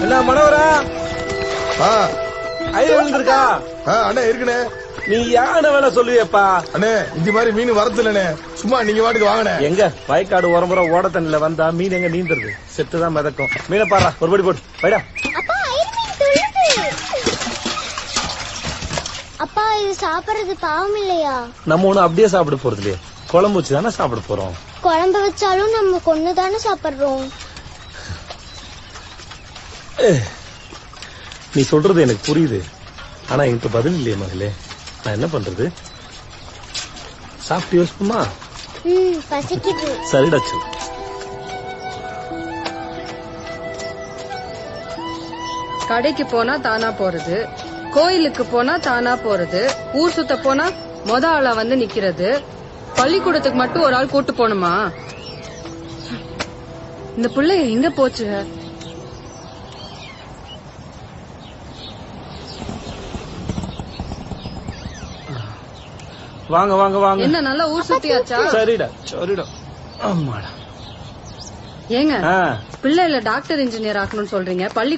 என்ன மனோரா இருக்கா? அண்ணே இருக்குண்ணே. நீ யானை வேலை சொல்லுவியப்பா? அண்ணே இந்த மாதிரி மீன் வரது இல்லண்ணே, சும்மா நீங்க வாட்டுக்கு வாங்கினே. எங்க வயக்காடு உரம்புற ஓட தண்ணில வந்தா மீன் எங்க நீந்துருது? செத்துதான் மிதக்கும். மீனை பாரா, ஒரு படி போட்டு வைடா. அப்பா இது சாப்பிடுறது பாவம் இல்லையா? நம்ம ஒண்ணு அப்படியே சாப்பிட போறது இல்லையே, குழம்பு வச்சு தானே சாப்பிட போறோம். குழம்பு வச்சாலும் நம்ம கொண்டு தானே சாப்பிடுறோம். நீ சொல்றது எனக்கு புரியுது, ஆனா எனக்கு பதில் இல்லையே மகளே. நான் என்ன பண்றது? சாப்பிட்டு யோசிப்புமா? பசிக்குது. சரிடா. கடைக்கு போனா தானா போறது, கோயிலுக்கு போனா தானா போறது, ஊர் சுத்த போனா மொத ஆளா வந்து நிக்கிறது, பள்ளிக்கூடத்துக்கு மட்டும் ஒரு ஆள் கூட்டு போணுமா? இந்த புள்ள எங்க போச்சு? வாங்க வாங்க வாங்க. என்ன நல்லா ஊர் சுத்தியாச்சா? சரிடா சரிடா. ஆமாடா. ஏங்க பிள்ளை இல்ல டாக்டர் இன்ஜினியர் ஆக்கணும்னு சொல்றீங்க, பள்ளி